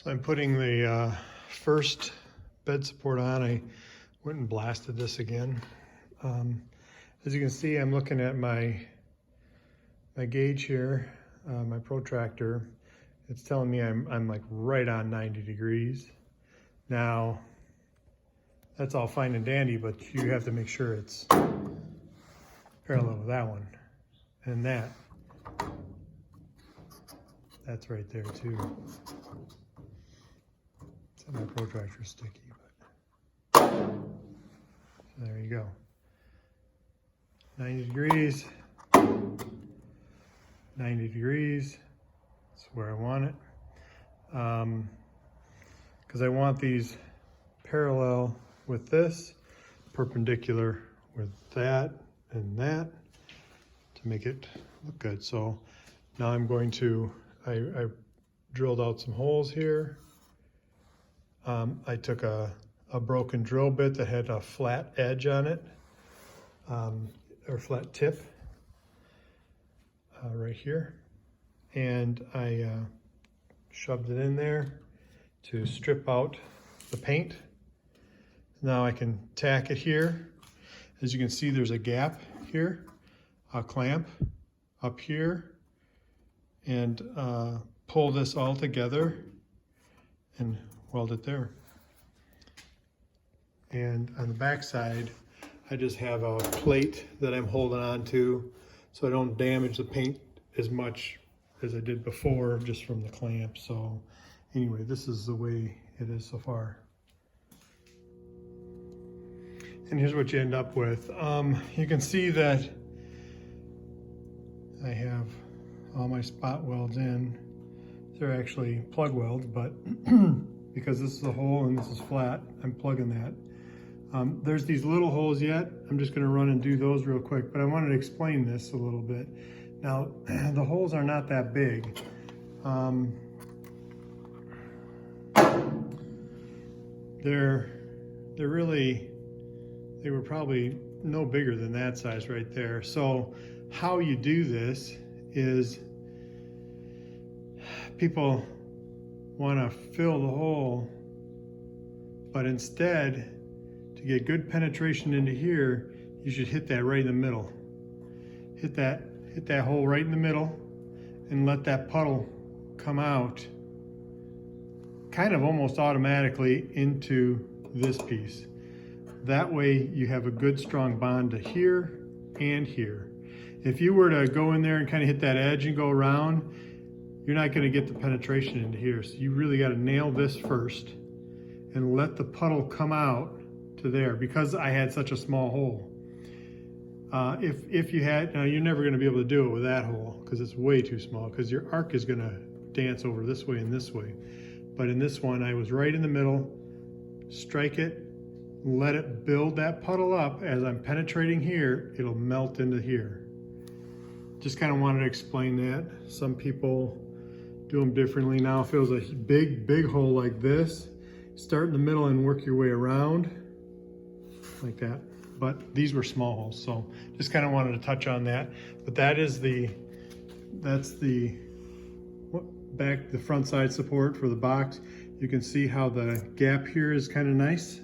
So I'm putting the first bed support on. I went and blasted this again. As you can see, I'm looking at my gauge here, my protractor. It's telling me I'm like right on 90 degrees. Now, that's all fine and dandy, but you have to make sure it's parallel with that one. And that's right there too. So my protractor's sticky, but there you go. 90 degrees, 90 degrees, that's where I want it. Because I want these parallel with this, perpendicular with that and that to make it look good. So now I'm going to, I drilled out some holes here. I took a broken drill bit that had a flat edge on it, or flat tip right here. And I shoved it in there to strip out the paint. Now I can tack it here. As you can see, there's a gap here, a clamp up here, and pull this all together and weld it there. And on the back side, I just have a plate that I'm holding on to so I don't damage the paint as much as I did before just from the clamp. So anyway, this is the way it is so far. And here's what you end up with. You can see that I have all my spot welds in. They're actually plug welds, but because this is a hole and this is flat, I'm plugging that. There's these little holes yet. I'm just gonna run and do those real quick, but I wanted to explain this a little bit. Now, the holes are not that big. They were probably no bigger than that size right there. So how you do this is people want to fill the hole, but instead, to get good penetration into here, you should hit that right in the middle. Hit that hole right in the middle and let that puddle come out kind of almost automatically into this piece. That way you have a good strong bond to here and here. If you were to go in there and kind of hit that edge and go around, you're not going to get the penetration into here. So you really got to nail this first and let the puddle come out to there, because I had such a small hole. If you had, now you're never going to be able to do it with that hole because it's way too small, because your arc is going to dance over this way and this way. But in this one, I was right in the middle. Strike it, let it build that puddle up. As I'm penetrating here, it'll melt into here. Just kind of wanted to explain that. Some people do them differently. Now if it was a big hole like this, start in the middle and work your way around like that. But these were small holes, so just kind of wanted to touch on that. But that's the front side support for the box. You can see how the gap here is kind of nice.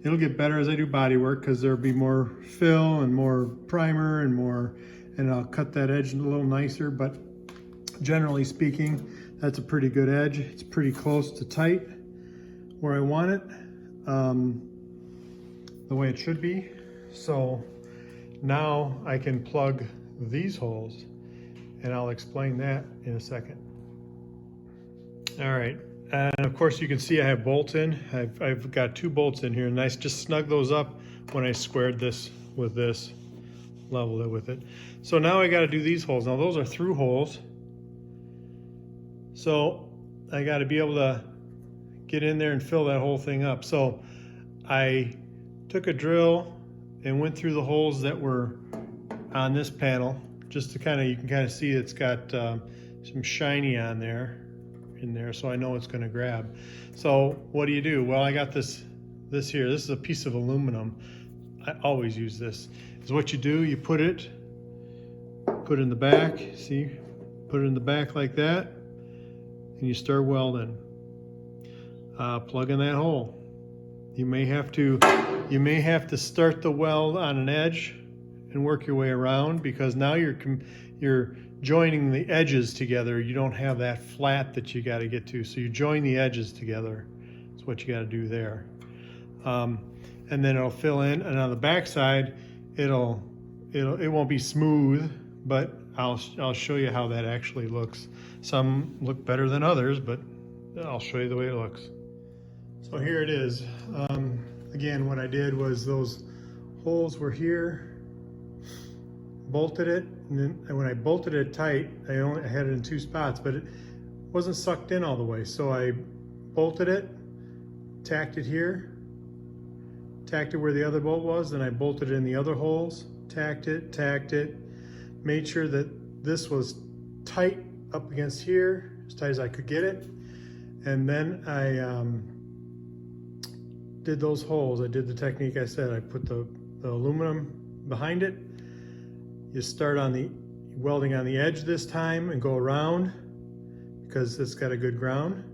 It'll get better as I do body work because there'll be more fill and more primer and I'll cut that edge a little nicer. But generally speaking, that's a pretty good edge. It's pretty close to tight where I want it, the way it should be. So now I can plug these holes, and I'll explain that in a second. All right, and of course you can see I have bolts in. I've got 2 bolts in here, and I just snug those up when I squared this with this, leveled it with it. So now I got to do these holes. Now those are through holes, so I got to be able to get in there and fill that whole thing up. So I took a drill and went through the holes that were on this panel, just to you can kind of see it's got some shiny on there, in there, so I know it's going to grab. So what do? Well, I got this here. This is a piece of aluminum. I always use this. Is what you do, you put it in the back, see? Put it in the back like that, and you start welding. Plug in that hole. You may have to start the weld on an edge and work your way around, because now you're joining the edges together. You don't have that flat that you got to get to, so you join the edges together. That's what you got to do there. And then it'll fill in, and on the back side, it won't be smooth, but I'll show you how that actually looks. Some look better than others, but I'll show you the way it looks. So here it is. Again, what I did was those holes were here, bolted it, and then when I bolted it tight, I had it in 2 spots, but it wasn't sucked in all the way. So I bolted it, tacked it here, tacked it where the other bolt was, then I bolted it in the other holes, tacked it, made sure that this was tight up against here, as tight as I could get it, and then I did those holes. I did the technique I said. I put the aluminum behind it. You start on the welding on the edge this time and go around, because it's got a good ground,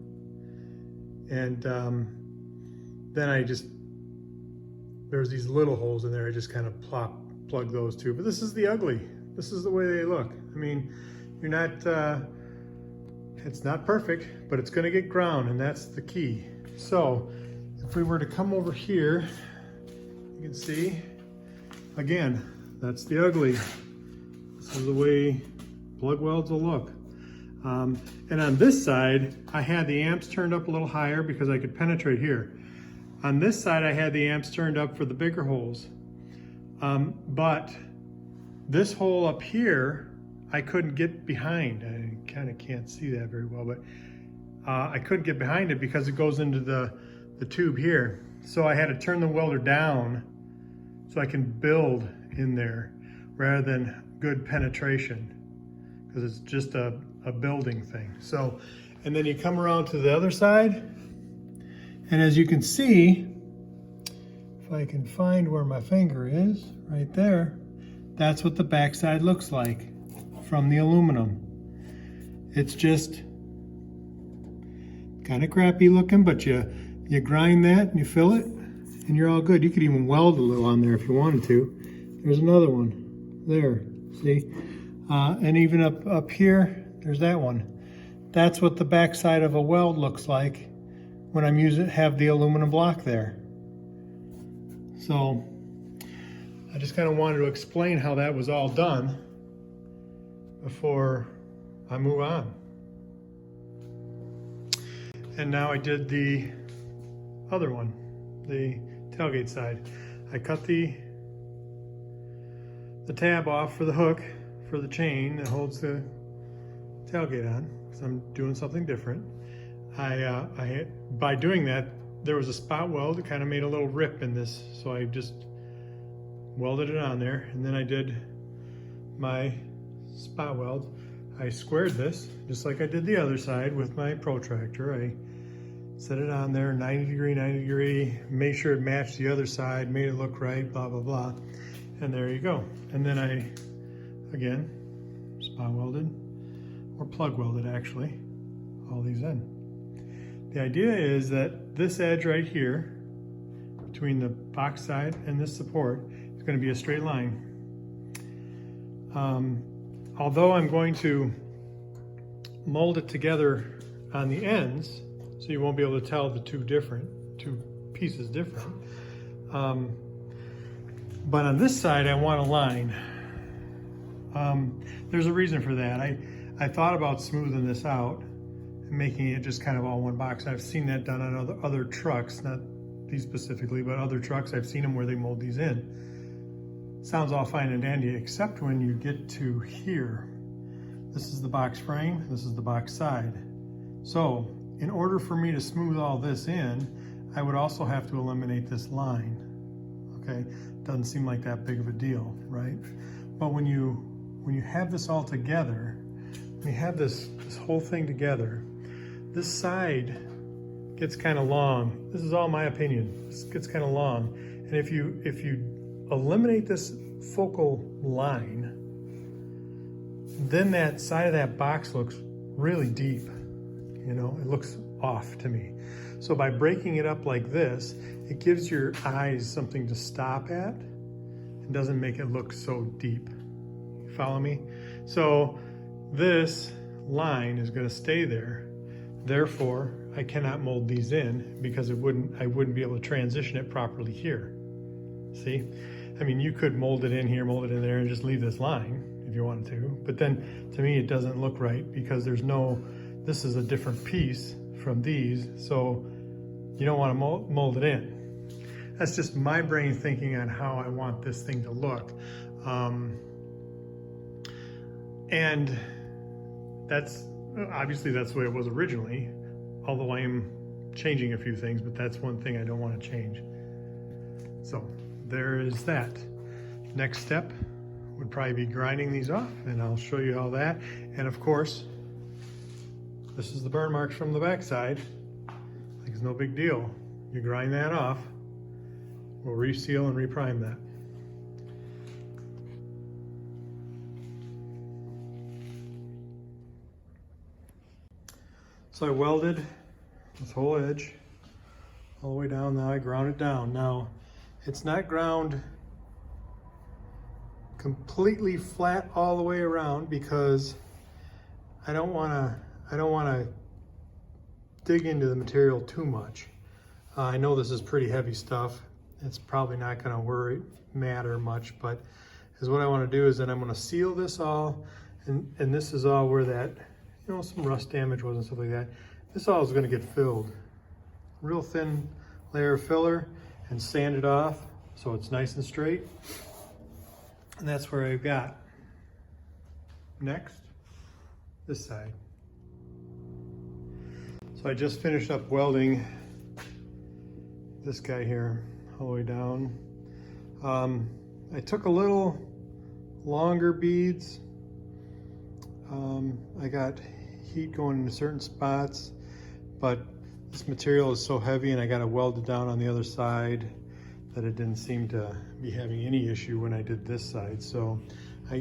and then there's these little holes in there. I just kind of plug those two. But this is the ugly. This is the way they look. I mean, you're not, it's not perfect, but it's gonna get ground, and that's the key. So if we were to come over here, you can see, again, that's the ugly. This is the way plug welds will look. And on this side, I had the amps turned up a little higher because I could penetrate here. On this side, I had the amps turned up for the bigger holes. But this hole up here, I couldn't get behind. I kind of can't see that very well, but I couldn't get behind it because it goes into the tube here. So I had to turn the welder down so I can build in there rather than good penetration, because it's just a building thing. So, and then you come around to the other side, and as you can see, if I can find where my finger is, right there, that's what the backside looks like from the aluminum. It's just kind of crappy looking, but you grind that and you fill it and you're all good. You could even weld a little on there if you wanted to. There's another one there, see? And even up here, there's that one. That's what the backside of a weld looks like when I'm have the aluminum block there. So I just kind of wanted to explain how that was all done before I move on. And now I did the other one, the tailgate side. I cut the tab off for the hook for the chain that holds the tailgate on, because I'm doing something different. By doing that, there was a spot weld that kind of made a little rip in this, so I just welded it on there, and then I did my spot weld. I squared this just like I did the other side with my protractor. I set it on there, 90 degree, made sure it matched the other side, made it look right, blah, blah, blah. And there you go. And then I, again, spot welded, or plug welded actually, all these in. The idea is that this edge right here, between the box side and this support, is going to be a straight line. Although I'm going to mold it together on the ends, so you won't be able to tell the two pieces different. But on this side, I want a line. There's a reason for that. I thought about smoothing this out and making it just kind of all one box. I've seen that done on other trucks, not these specifically, but other trucks, I've seen them where they mold these in. Sounds all fine and dandy, except when you get to here. This is the box frame, this is the box side. So, in order for me to smooth all this in, I would also have to eliminate this line. Okay, doesn't seem like that big of a deal, right? But when you have this all together, when you have this whole thing together, this side gets kind of long. This is all my opinion. This gets kind of long, and if you eliminate this focal line, then that side of that box looks really deep. you know, it looks off to me. So by breaking it up like this, it gives your eyes something to stop at. It doesn't make it look so deep. Follow me? So this line is going to stay there. Therefore, I cannot mold these in because I wouldn't be able to transition it properly here. See? I mean, you could mold it in here, mold it in there, and just leave this line if you wanted to. But then, to me, it doesn't look right because this is a different piece from these, so you don't want to mold it in. That's just my brain thinking on how I want this thing to look. And obviously that's the way it was originally, although I am changing a few things, but that's one thing I don't want to change. So there is that. Next step would probably be grinding these off, and I'll show you how that. And of course, this is the burn marks from the backside. Like it's no big deal. You grind that off. We'll reseal and reprime that. So I welded this whole edge all the way down. Now I ground it down. Now it's not ground completely flat all the way around because I don't want to dig into the material too much. I know this is pretty heavy stuff. It's probably not going to matter much, but is what I want to do is then I'm going to seal this all, and this is all where that, you know, some rust damage was and stuff like that. This all is going to get filled. Real thin layer of filler and sand it off so it's nice and straight. And that's where I've got. Next, this side. So I just finished up welding this guy here all the way down. I took a little longer beads. I got heat going into certain spots, but this material is so heavy and I got it welded down on the other side that it didn't seem to be having any issue when I did this side. So I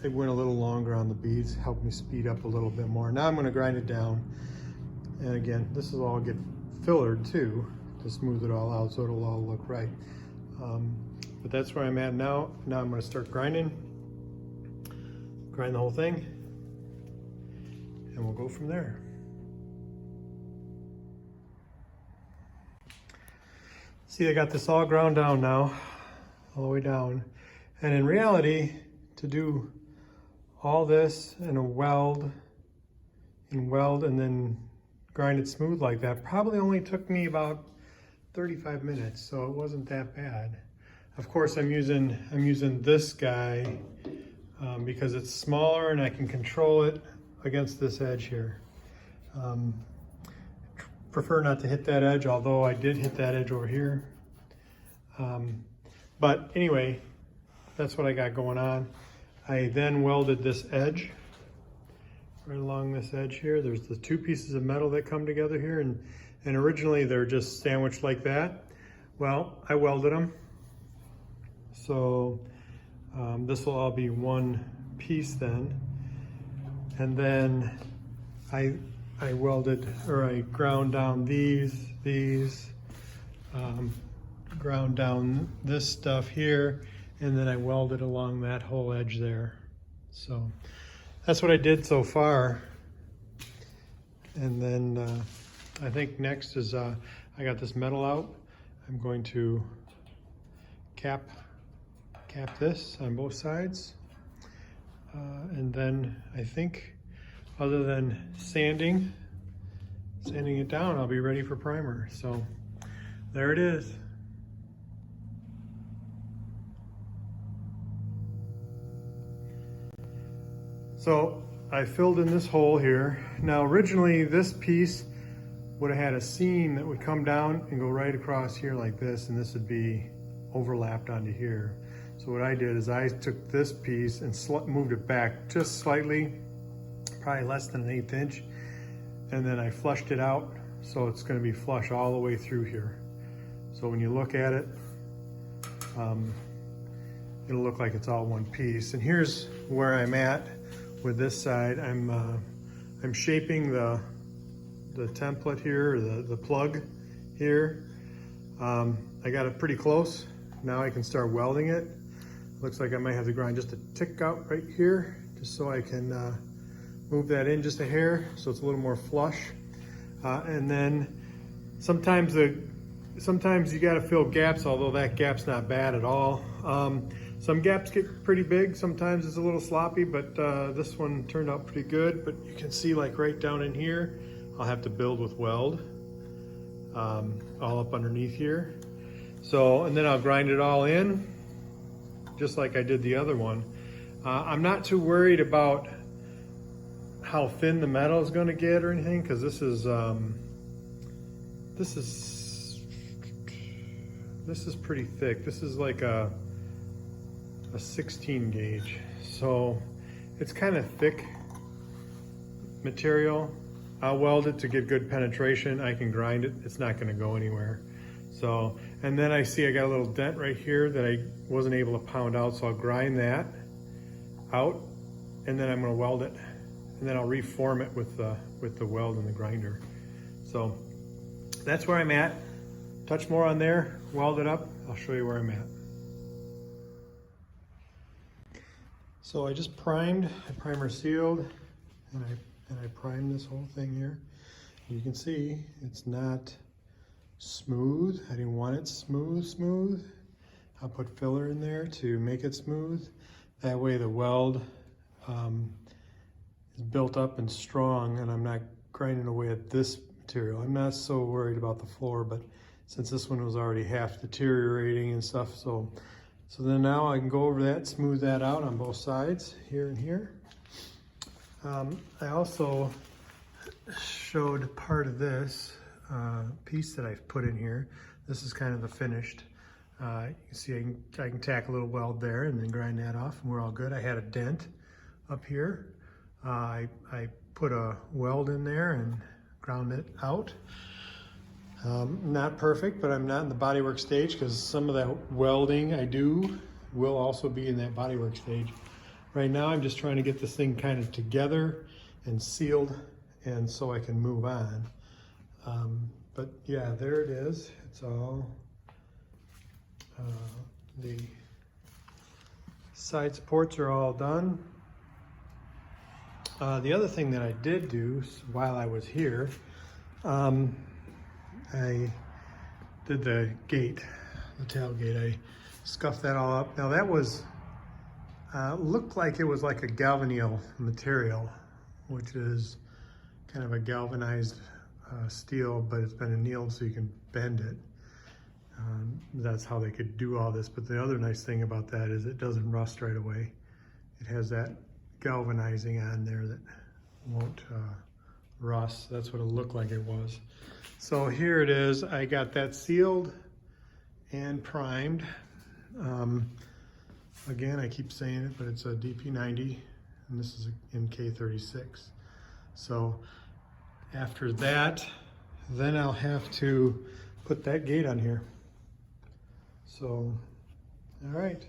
went a little longer on the beads, helped me speed up a little bit more. Now I'm going to grind it down. And again, this will all get fillered too to smooth it all out so it'll all look right. But that's where I'm at now. Now I'm going to start grinding. Grind the whole thing. And we'll go from there. See, I got this all ground down now, all the way down. And in reality, to do all this in a weld, and then grind it smooth like that probably only took me about 35 minutes, so it wasn't that bad. Of course, I'm using this guy because it's smaller and I can control it against this edge here. Prefer not to hit that edge, although I did hit that edge over here. But anyway, that's what I got going on. I then welded this edge right along this edge here. There's the two pieces of metal that come together here, and originally they're just sandwiched like that. Well, I welded them. So this will all be one piece then. And then I welded, or I ground down these, ground down this stuff here, and then I welded along that whole edge there. So that's what I did so far. And then I think next is I got this metal out. I'm going to cap this on both sides. And then I think other than sanding it down, I'll be ready for primer. So there it is. So I filled in this hole here. Now originally this piece would have had a seam that would come down and go right across here like this, and this would be overlapped onto here. So what I did is I took this piece and moved it back just slightly, probably less than 1/8 inch, and then I flushed it out so it's going to be flush all the way through here. So when you look at it, it'll look like it's all one piece. And here's where I'm at with this side. I'm shaping the the template here, or the plug here. I got it pretty close. Now I can start welding it. Looks like I might have to grind just a tick out right here, just so I can move that in just a hair so it's a little more flush. And then sometimes you got to fill gaps, although that gap's not bad at all. Some gaps get pretty big, sometimes it's a little sloppy, but this one turned out pretty good. But you can see, like right down in here, I'll have to build with weld all up underneath here. So, and then I'll grind it all in, just like I did the other one. I'm not too worried about how thin the metal is going to get or anything, because this is pretty thick. This is like a 16 gauge, so it's kind of thick material. I'll weld it to get good penetration. I can grind it, it's not going to go anywhere. So, and then I see I got a little dent right here that I wasn't able to pound out, so I'll grind that out, and then I'm going to weld it, and then I'll reform it with the weld and the grinder. So that's where I'm at. Touch more on there, weld it up, I'll show you where I'm at. So I just primed, I primer sealed, and I primed this whole thing here. You can see it's not smooth. I didn't want it smooth. I'll put filler in there to make it smooth. That way the weld is built up and strong, and I'm not grinding away at this material. I'm not so worried about the floor, but since this one was already half deteriorating and stuff, so then now I can go over that, smooth that out on both sides, here and here. I also showed part of this piece that I've put in here. This is kind of the finished. You can see I can tack a little weld there and then grind that off, and we're all good. I had a dent up here. I put a weld in there and ground it out. Not perfect, but I'm not in the bodywork stage, because some of that welding I do will also be in that bodywork stage. Right now I'm just trying to get this thing kind of together and sealed, and so I can move on. But yeah, there it is. It's all, the side supports are all done. The other thing that I did do while I was here, I did the gate, the tailgate. I scuffed that all up. Now that was, looked like it was like a galvanneal material, which is kind of a galvanized steel, but it's been annealed so you can bend it. That's how they could do all this. But the other nice thing about that is it doesn't rust right away. It has that galvanizing on there that won't rust. That's what it looked like it was. So here it is. I got that sealed and primed. Again, I keep saying it, but it's a DP90, and this is in K36. So after that, then I'll have to put that gate on here. So, all right.